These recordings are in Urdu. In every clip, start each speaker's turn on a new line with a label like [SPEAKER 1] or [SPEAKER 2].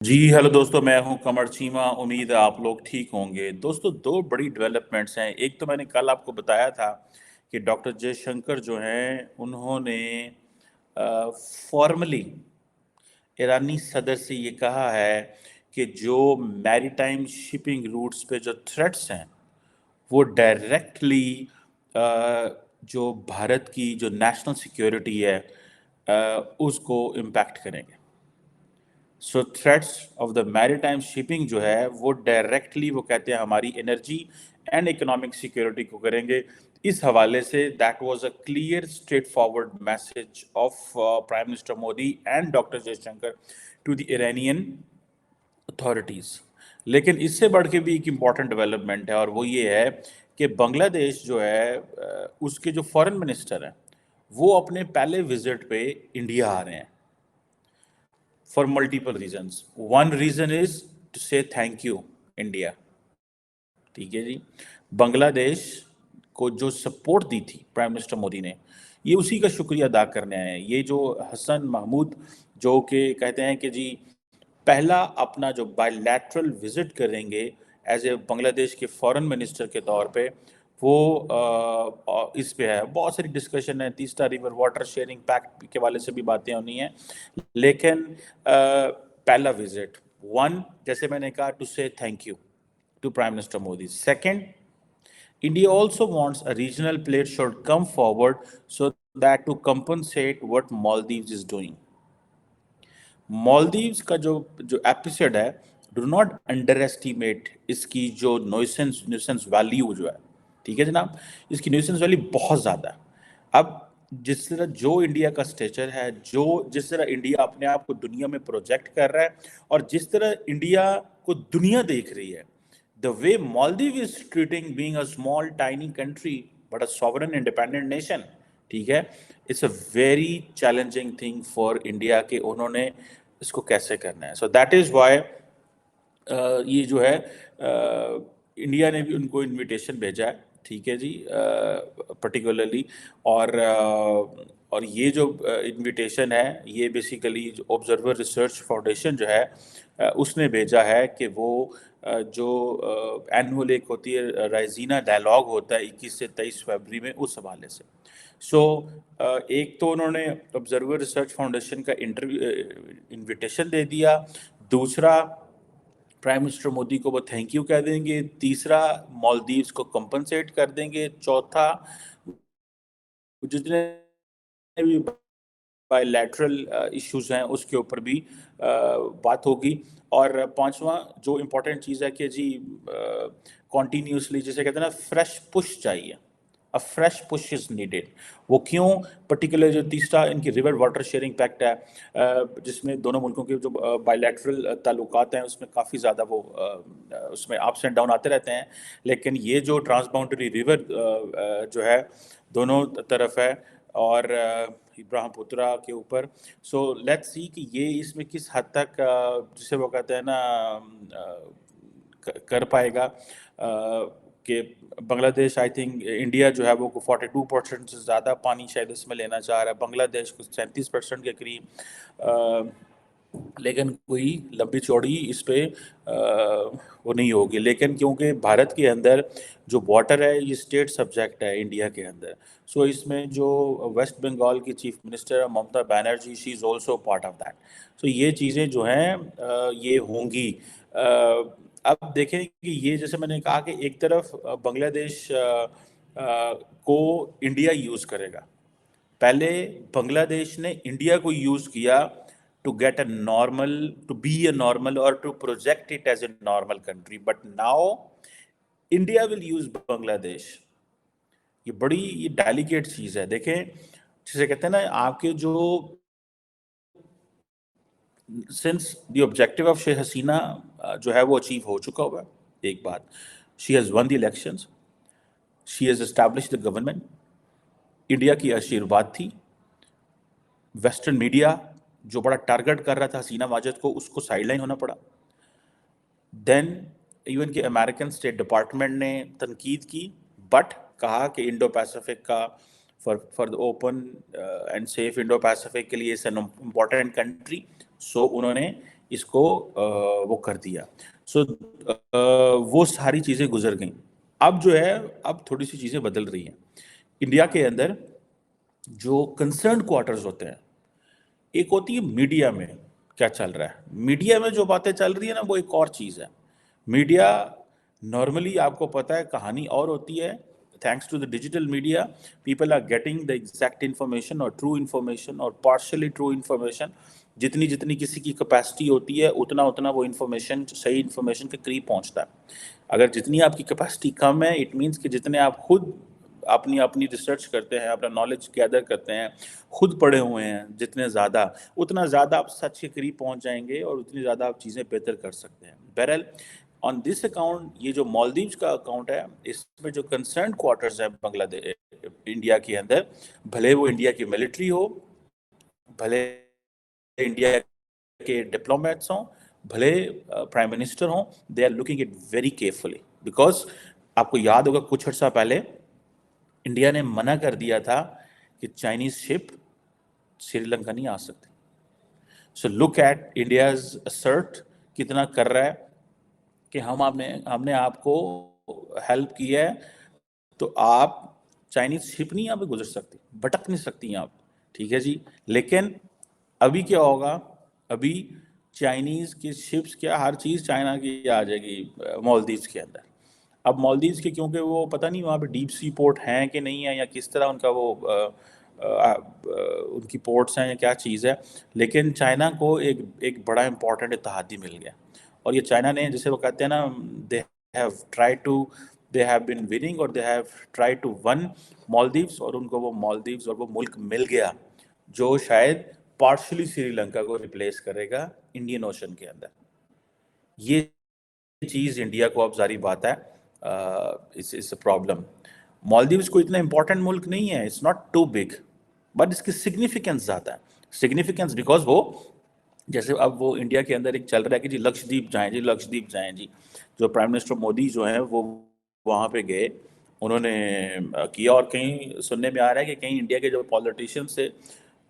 [SPEAKER 1] جی ہیلو دوستو، میں ہوں قمر چیمہ. امید ہے آپ لوگ ٹھیک ہوں گے. دوستو، دو بڑی ڈیولپمنٹس ہیں. ایک تو میں نے کل آپ کو بتایا تھا کہ ڈاکٹر جے شنکر جو ہیں انہوں نے فارملی ایرانی صدر سے یہ کہا ہے کہ جو میری ٹائم شپنگ روٹس پہ جو تھریٹس ہیں وہ ڈائریکٹلی جو بھارت کی جو نیشنل سیکیورٹی ہے اس کو امپیکٹ کریں گے. سو تھریٹس آف دا میری ٹائم شپنگ جو ہے وہ ڈائریکٹلی وہ کہتے ہیں ہماری انرجی اینڈ اکنامک سیکیورٹی کو کریں گے. اس حوالے سے that was a clear straightforward message of prime minister Modi and doctor Jaishankar to the Iranian authorities. لیکن اس سے بڑھ کے بھی ایک امپورٹنٹ ڈیولپمنٹ ہے، اور وہ یہ ہے کہ بنگلہ دیش جو ہے اس کے جو فارن منسٹر ہیں وہ اپنے پہلے وزٹ پہ انڈیا آ رہے ہیں for multiple reasons. One reason is to say thank you India. ٹھیک ہے جی. بنگلہ دیش کو جو سپورٹ دی تھی پرائم منسٹر مودی نے، یہ اسی کا شکریہ ادا کرنے آئے ہیں. یہ جو حسن محمود جو کہ کہتے ہیں کہ جی پہلا اپنا جو بائی لیٹرل وزٹ کریں گے ایز اے بنگلہ دیش کے فارن منسٹر کے طور پہ، وہ اس پہ ہے. بہت ساری ڈسکشن ہے، تیسرا ریور واٹر شیئرنگ پیکٹ کے والے سے بھی باتیں ہونی ہیں، لیکن پہلا وزٹ ون، جیسے میں نے کہا، to say thank you to prime minister Modi. Second, India also wants a regional player should come forward so that to compensate what Maldives is doing. مالدیوز کا جو ایپیسوڈ ہے، ڈو ناٹ انڈر ایسٹیمیٹ اس کی جو نیوسنس ویلیو جو ہے. ٹھیک ہے جناب، اس کی نیوسنس ویلیو بہت زیادہ ہے. اب جس طرح جو انڈیا کا اسٹیچر ہے، جس طرح انڈیا اپنے آپ کو دنیا میں پروجیکٹ کر رہا ہے، اور جس طرح انڈیا کو دنیا دیکھ رہی ہے، the way Maldives is treating being a small tiny country but a sovereign independent nation. ٹھیک ہے، it's a very challenging thing for India کہ انہوں نے اس کو کیسے کرنا ہے. so that is why یہ جو ہے انڈیا نے بھی ان کو انویٹیشن بھیجا ہے. ٹھیک ہے جی، پرٹیکولرلی. اور یہ جو انویٹیشن ہے یہ بیسیکلی جو آبزرور ریسرچ فاؤنڈیشن جو ہے اس نے بھیجا ہے کہ وہ جو اینول ایک ہوتی ہے رائزینہ ڈائلاگ ہوتا ہے 21 سے 23 فیبری میں، اس حوالے سے. سو ایک تو انہوں نے آبزرور ریسرچ فاؤنڈیشن کا انویٹیشن دے دیا، دوسرا پرائم منسٹر مودی کو وہ تھینک یو کہہ دیں گے، تیسرا مالدیوز کو کمپنسیٹ کر دیں گے، چوتھا جتنے بھی بائی لیٹرل ایشوز ہیں اس کے اوپر بھی بات ہوگی. اور پانچواں جو امپورٹنٹ چیز ہے کہ جی کنٹینیوسلی جسے کہتے ہیں نا فریش پش چاہیے، a fresh push is needed. وہ کیوں؟ پرٹیکولر جو تیسرا ان کی ریور واٹر شیئرنگ پیکٹ ہے جس میں دونوں ملکوں کے جو بائی لیٹرل تعلقات ہیں اس میں کافی زیادہ وہ اس میں اپس اینڈ ڈاؤن آتے رہتے ہیں، لیکن یہ جو ٹرانس باؤنڈری ریور جو ہے دونوں طرف ہے اور براہم پترا کے اوپر. سو لیٹس سی کہ یہ اس میں کس حد تک جسے وہ کہتے ہیں نا کر پائے گا. کہ بنگلہ دیش آئی تھنک انڈیا جو ہے وہ 42% سے زیادہ پانی شاید اس میں لینا چاہ رہا ہے، بنگلہ دیش کو 37% کے قریب، لیکن کوئی لمبی چوڑی اس پہ وہ نہیں ہوگی. لیکن کیونکہ بھارت کے اندر جو واٹر ہے یہ اسٹیٹ سبجیکٹ ہے انڈیا کے اندر، سو اس میں جو ویسٹ بنگال کی chief minister Mamata Banerjee, she is also part of that. So یہ چیزیں جو ہیں یہ ہوں گی. اب دیکھیں کہ یہ جیسے میں نے کہا کہ ایک طرف بنگلہ دیش کو انڈیا یوز کرے گا. پہلے بنگلہ دیش نے انڈیا کو یوز کیا to get a normal, to be a normal اور to project it as a normal country, but now India will use Bangladesh دیش. یہ بڑی ڈیلیکیٹ چیز ہے. دیکھیں جسے کہتے ہیں نا آپ کے جو since the objective of Sheikh Hasina جو ہے وہ اچیو ہو چکا ہوا ہے. ایک بات، she has one the elections, she has establish the government. India کی آشیرواد تھی. ویسٹرن میڈیا جو بڑا ٹارگٹ کر رہا تھا حسینہ ماجد کو، اس کو سائڈ لائن ہونا پڑا. دین ایون کہ امریکن اسٹیٹ ڈپارٹمنٹ نے تنقید کی، بٹ کہا کہ انڈو پیسیفک کا for the open and safe Indo Pacific کے لیے اس این امپورٹنٹ کنٹری. سو انہوں نے اس کو وہ کر دیا. سو وہ ساری چیزیں گزر گئیں. اب جو ہے اب تھوڑی سی چیزیں بدل رہی ہیں. انڈیا کے اندر جو کنسرنڈ کوارٹرز ہوتے ہیں, ایک ہوتی ہے میڈیا میں کیا چل رہا ہے. میڈیا میں جو باتیں چل رہی ہیں نا وہ ایک اور چیز ہے. میڈیا نارملی آپ کو پتہ ہے کہانی اور ہوتی ہے. Thanks to the digital media people are getting the exact information اور ٹرو انفارمیشن اور پارشلی ٹرو انفارمیشن. جتنی کسی کی کیپیسٹی ہوتی ہے اتنا وہ انفارمیشن صحیح انفارمیشن کے قریب پہنچتا ہے. اگر جتنی آپ کی کیپیسٹی کم ہے اٹ مینس کہ جتنے آپ خود اپنی ریسرچ کرتے ہیں, اپنا نالج گیدر کرتے ہیں, خود پڑھے ہوئے ہیں جتنے زیادہ, اتنا زیادہ آپ سچ کے قریب پہنچ جائیں گے اور اتنی زیادہ آپ چیزیں بہتر کر سکتے ہیں. بہرحال آن دس اکاؤنٹ یہ جو مالدیوز کا اکاؤنٹ ہے اس میں جو کنسرنڈ کوارٹرز ہیں بنگلہ دیش انڈیا کے اندر, بھلے وہ انڈیا کی ملٹری ہو, بھلے انڈیا کے ڈپلومیٹس ہوں, بھلے پرائم منسٹر ہوں, they are looking it very carefully. Because آپ کو یاد ہوگا کچھ عرصہ پہلے انڈیا نے منع کر دیا تھا کہ چائنیز شپ سری لنکا نہیں آ سکتی. سو لک ایٹ انڈیاز اسرٹ کتنا کر رہا ہے کہ ہم نے آپ کو ہیلپ کی ہے تو آپ چائنیز شپ نہیں یہاں پہ گزر سکتی, بھٹک نہیں سکتی آپ, ٹھیک ہے جی. لیکن ابھی کیا ہوگا, ابھی چائنیز کی شپس کیا ہر چیز چائنا کی آ جائے گی مالدیوز کے اندر. اب مالدیوز کے کیونکہ وہ پتہ نہیں وہاں پہ ڈیپ سی پورٹ ہیں کہ نہیں ہیں یا کس طرح ان کا وہ ان کی پورٹس ہیں یا کیا چیز ہے, لیکن چائنا کو ایک بڑا امپورٹنٹ اتحادی مل گیا. اور یہ چائنا نے جسے وہ کہتے ہیں نا they have been winning اور they have tried to win مالدیوز, اور ان کو وہ مالدیوز اور وہ ملک مل گیا جو شاید پارشلی سری لنکا کو ریپلیس کرے گا انڈین اوشن کے اندر. یہ چیز انڈیا کو اب ظاہری بات ہے اس پرابلم. مالدیوز کو اتنا امپورٹنٹ ملک نہیں ہے, it's not too big, but اس کی سگنیفیکنس زیادہ ہے. سگنیفیکنس بیکاز وہ جیسے اب وہ انڈیا کے اندر ایک چل رہا ہے کہ جی لکشدیپ جائیں جی, لکشدیپ جائیں جی. جو پرائم منسٹر مودی جو ہیں وہ وہاں پہ گئے, انہوں نے کیا, اور کہیں سننے میں آ رہا ہے کہ کہیں انڈیا کے جو پالیٹیشینس تھے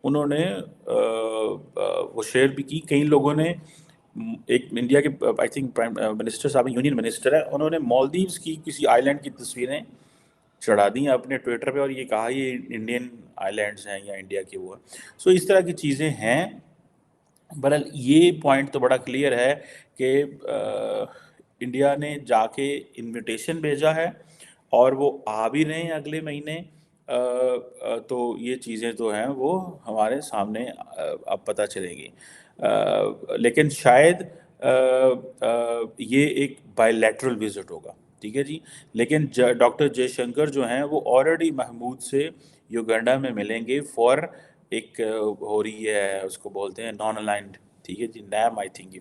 [SPEAKER 1] انہوں نے وہ شیئر بھی کی. کئی لوگوں نے ایک انڈیا کے آئی تھنک پرائم منسٹر صاحب یونین منسٹر ہیں, انہوں نے مالدیوز کی کسی آئی لینڈ کی تصویریں چڑھا دیں اپنے ٹویٹر پہ اور یہ کہا یہ انڈین آئی لینڈز ہیں یا انڈیا کی وہ ہے. سو اس طرح کی چیزیں ہیں. بہرحال یہ پوائنٹ تو بڑا کلیئر ہے کہ انڈیا نے جا کے انویٹیشن بھیجا ہے اور وہ آ بھی رہے ہیں اگلے مہینے. تو یہ چیزیں تو ہیں وہ ہمارے سامنے اب پتہ چلیں گی. لیکن شاید یہ ایک بائی لیٹرل وزٹ ہوگا, ٹھیک ہے جی. لیکن ڈاکٹر جے شنکر جو ہیں وہ آلریڈی محمود سے یوگنڈا میں ملیں گے فار ایک ہو رہی ہے اس کو بولتے ہیں نان الائنڈ, ٹھیک ہے جی, name I think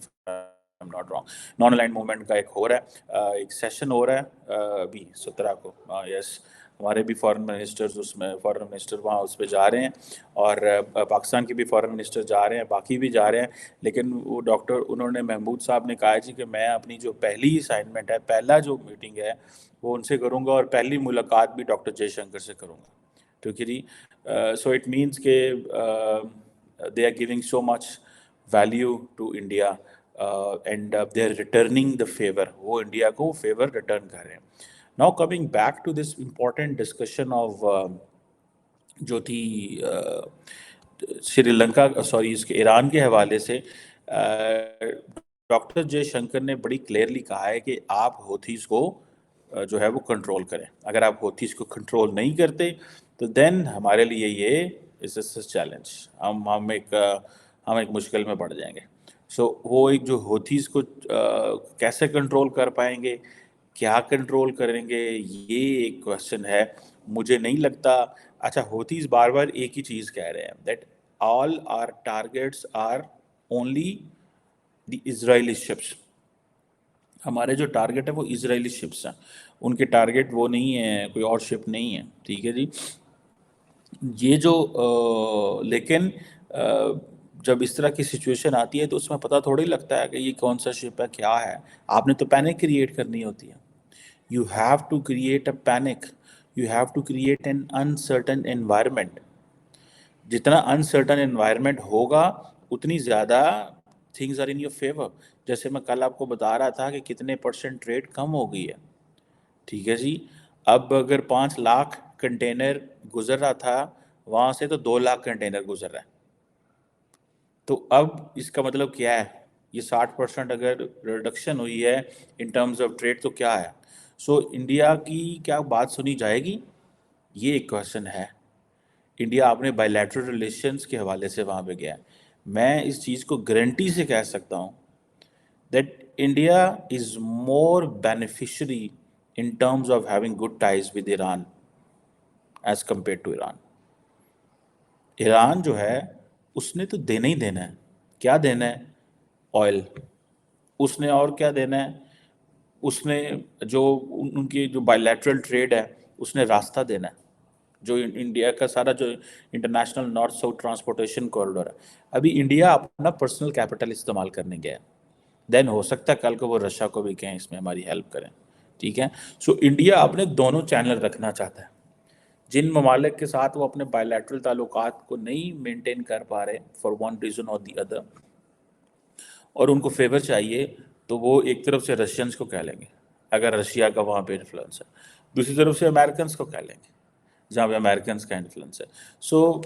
[SPEAKER 1] not wrong, non aligned movement کا ایک ہو رہا ہے, ایک سیشن ہو رہا ہے ابھی 17 کو. یس, ہمارے بھی فارن منسٹرز اس میں فارن منسٹر وہاں اس پہ جا رہے ہیں اور پاکستان کے بھی فارن منسٹر جا رہے ہیں, باقی بھی جا رہے ہیں. لیکن وہ ڈاکٹر انہوں نے محمود صاحب نے کہا جی کہ میں اپنی جو پہلی اسائنمنٹ ہے, پہلا جو میٹنگ ہے وہ ان سے کروں گا اور پہلی ملاقات بھی ڈاکٹر جے شنکر سے کروں گا, ٹھیک ہے جی. سو اٹ مینس کہ they are giving so much value to India and they are returning the favour, وہ انڈیا کو فیور ریٹرن کر رہے ہیں. Now coming back to this important discussion of جو تھی سری لنکا سوری اس کے ایران کے حوالے سے, ڈاکٹر جے شنکر نے بڑی کلیئرلی کہا ہے کہ آپ ہوتھیز کو جو ہے وہ کنٹرول کریں. اگر آپ ہوتھیز کو کنٹرول نہیں کرتے تو دین ہمارے لیے یہ از چیلنج, ہم ایک مشکل میں پڑ جائیں گے. سو وہ ایک جو ہوتھیز کو کیسے کنٹرول کر پائیں گے, کیا کنٹرول کریں گے, یہ ایک کوشچن ہے. مجھے نہیں لگتا. اچھا, ہوتھیز بار بار ایک ہی چیز کہہ رہے ہیں that all our targets are only the Israeli ships. ہمارے جو ٹارگیٹ ہے وہ اسرائیلی شپس ہیں, ان کے ٹارگیٹ وہ نہیں ہے, کوئی اور شپ نہیں ہے, ٹھیک ہے جی. یہ جو لیکن جب اس طرح کی سچویشن آتی ہے تو اس میں پتہ تھوڑی لگتا ہے کہ یہ کون سا شپ ہے, کیا ہے. آپ نے تو پینک کریٹ کرنی ہوتی ہے. You have to create a panic, you have to create an uncertain environment. جتنا انسرٹن انوائرمنٹ ہوگا اتنی زیادہ things are in your favour. جیسے میں کل آپ کو بتا رہا تھا کہ کتنے پرسنٹ ٹریڈ کم ہو گئی ہے. ٹھیک ہے جی. اب اگر 5 لاکھ کنٹینر گزر رہا تھا وہاں سے، تو 2 لاکھ کنٹینر گزر رہا ہے. تو اب اس کا مطلب کیا ہے؟ یہ 60% اگر ریڈکشن ہوئی ہے ان ٹرمز آف ٹریڈ تو کیا ہے؟ سو انڈیا کی کیا بات سنی جائے گی؟ یہ ایک کوشچن ہے. انڈیا اپنے بائی لیٹرل ریلیشنز کے حوالے سے وہاں پہ گیا ہے. میں اس چیز کو گارنٹی سے کہہ سکتا ہوں that India is more beneficiary in terms of having good ties with Iran as compared to Iran. Iran جو ہے اس نے تو دینا ہی دینا ہے. کیا دینا ہے؟ آئل. اس نے اور کیا دینا ہے؟ اس نے جو ان کی جو بائی لیٹرل ٹریڈ ہے اس نے راستہ دینا ہے. جو انڈیا کا سارا جو international north south transportation corridor ہے، ابھی انڈیا اپنا پرسنل کیپٹل استعمال کرنے گیا ہے. دین ہو سکتا ہے کل کو وہ رشیا کو بھی کہیں اس میں ہماری ہیلپ کریں. ٹھیک ہے. سو انڈیا اپنے دونوں چینل رکھنا چاہتا ہے. جن ممالک کے ساتھ وہ اپنے بائی لیٹرل تعلقات کو نہیں مینٹین کر پا رہے فار ون ریزن اور دی ادر، اور ان کو فیور چاہیے، تو وہ ایک طرف سے رشینز کو کہہ لیں گے اگر رشیا کا وہاں پہ انفلوئنس ہے، دوسری طرف سے امریکنس کو کہہ لیں گے جہاں پہ امریکنس کا انفلوئنس ہے. سو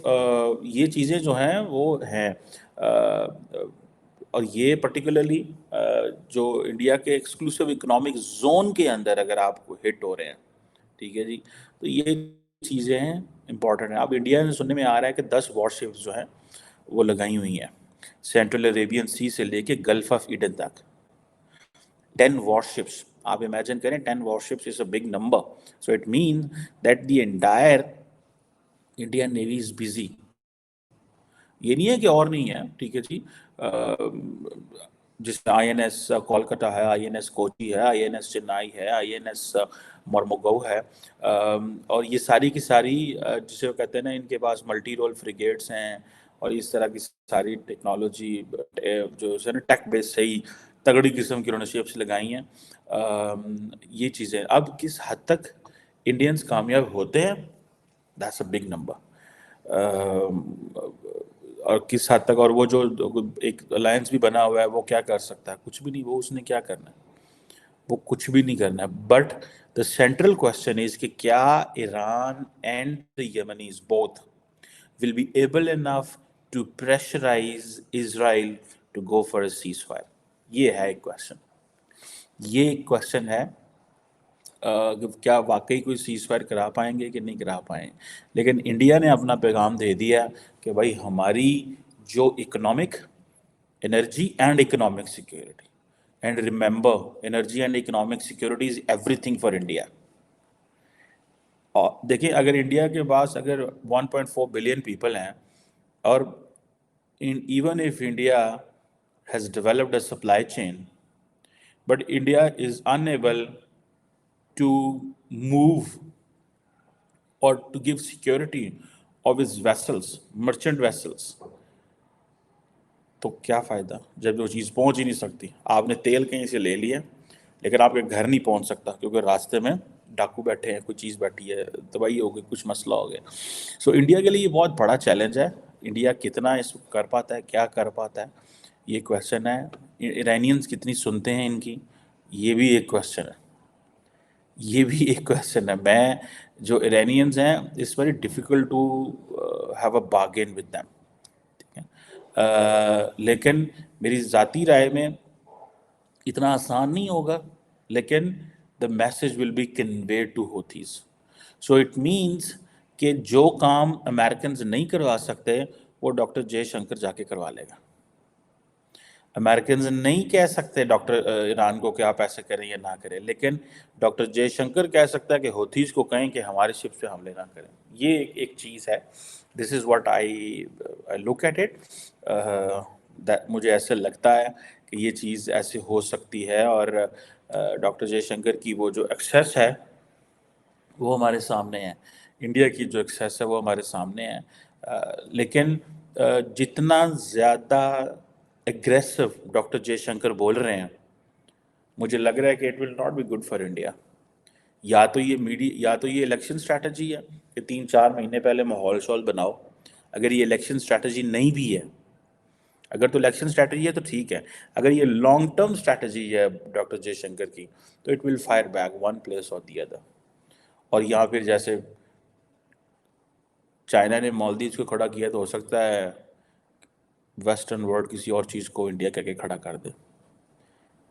[SPEAKER 1] یہ چیزیں جو ہیں وہ ہیں. اور یہ پرٹیکولرلی جو انڈیا کے ایکسکلوسیو اکنامک زون کے اندر اگر آپ کو ہٹ ہو رہے ہیں، ٹھیک ہے جی، تو یہ چیزیں ہیں امپورٹنٹ ہیں. اب انڈیا میں سننے میں آ رہا ہے کہ 10 وار شپس جو ہیں وہ لگائی ہوئی ہیں سینٹرل عربین سی سے لے کے گلف آف ایڈن تک. 10 وار شپس. آپ امیجن کریں 10 warships is a big number. So it mean that the entire Indian navy is busy. یہ نہیں ہے کہ اور نہیں ہے. ٹھیک ہے جی. جس میں آئی این ایس کولکتہ ہے، آئی این ایس کوچی ہے، آئی این ایس چنائی ہے، آئی این ایس مرموگو ہے، اور یہ ساری کی ساری جسے وہ کہتے ہیں نا ان کے پاس ملٹی رول فریگیٹس ہیں اور اس طرح کی ساری ٹیکنالوجی جو ہے نا ٹیک بیس صحیح تگڑی قسم کی انہوں نے شپس لگائی ہیں. یہ چیزیں اب کس حد تک انڈینز کامیاب ہوتے ہیں، دیٹس اے بگ نمبر. اور کس حد تک، اور وہ جو ایک الائنس بھی بنا ہوا ہے وہ کیا کر سکتا ہے؟ کچھ بھی نہیں. وہ اس نے کیا کرنا ہے؟ وہ کچھ بھی نہیں کرنا ہے. But the central question is کہ کیا Iran and the Yemenis both will be able enough to pressurize Israel to go for a ceasefire. یہ ہے ایک کوشچن. یہ ایک کوشچن ہے کہ کیا واقعی کوئی سیز فائر کرا پائیں گے کہ نہیں کرا پائیں. لیکن انڈیا نے اپنا پیغام دے دیا کہ بھائی ہماری جو economic energy and economic security, and remember energy and economic security is every thing for India. اور دیکھیں اگر انڈیا کے پاس اگر 1.4 بلین پیپل ہیں، اور even if India has developed a supply chain, but India is unable to move or to give security of its vessels, merchant vessels, تو کیا فائدہ جب وہ چیز پہنچ ہی نہیں سکتی. آپ نے تیل کہیں سے لے لیا لیکن آپ کے گھر نہیں پہنچ سکتا کیونکہ راستے میں ڈاکو بیٹھے ہیں، کوئی چیز بیٹھی ہے، تباہی ہو گئی، کچھ مسئلہ ہو گیا. سو انڈیا کے لیے یہ بہت بڑا چیلنج ہے. انڈیا کتنا اس کو کر پاتا ہے، کیا کر پاتا ہے، یہ کویشچن ہے. ایرانینز کتنی سنتے ہیں ان کی، یہ بھی ایک کویشچن ہے. یہ بھی ایک کویشچن ہے. میں جو ایرانینز ہیں it's very difficult to have a bargain with them. ٹھیک ہے. لیکن میری ذاتی رائے میں اتنا آسان نہیں ہوگا، لیکن the message will be conveyed to hotheads. So it means کہ جو کام امریکنز نہیں کروا سکتے وہ ڈاکٹر جے شنکر جا کے کروا لے گا. امریکنز نہیں کہہ سکتے ڈاکٹر ایران کو کہ آپ ایسے کریں یا نہ کریں، لیکن ڈاکٹر جے شنکر کہہ سکتا ہے کہ ہوتھیز کو کہیں کہ ہمارے شپس پہ حملے نہ کریں. یہ ایک چیز ہے. This is what I look at it. مجھے ایسے لگتا ہے کہ یہ چیز ایسے ہو سکتی ہے، اور ڈاکٹر جے شنکر کی وہ جو ایکسیس ہے وہ ہمارے سامنے ہے. انڈیا کی جو ایکسیس ہے وہ ہمارے سامنے ہے. لیکن جتنا زیادہ اگریسو ڈاکٹر جے شنکر بول رہے ہیں، مجھے لگ رہا ہے کہ it will not be good for India. یا تو یہ الیکشن اسٹریٹجی ہے کہ 3-4 مہینے پہلے ماحول شول بناؤ. اگر یہ الیکشن اسٹریٹجی نہیں بھی ہے، اگر تو الیکشن اسٹریٹجی ہے تو ٹھیک ہے، اگر یہ لانگ ٹرم اسٹریٹجی ہے ڈاکٹر جے شنکر کی تو it will fire back one place اور دی ادر. اور یہاں پھر جیسے چائنا نے مالدیوز کو کھڑا کیا تو ہو سکتا ہے ویسٹرن ورلڈ کسی اور چیز کو انڈیا کہہ کے کھڑا کر دے،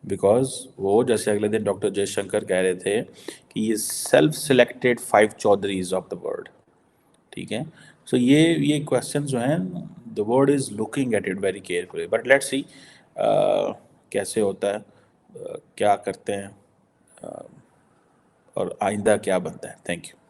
[SPEAKER 1] بیکاز وہ جیسے اگلے دن ڈاکٹر جے شنکر کہہ رہے تھے کہ یہ self selected 5 Chaudhries of the world. ٹھیک ہے، سو یہ کوشچن جو ہیں the world is looking at it very carefully, but let see کیسے ہوتا ہے، کیا کرتے ہیں اور آئندہ کیا بنتا ہے. Thank you.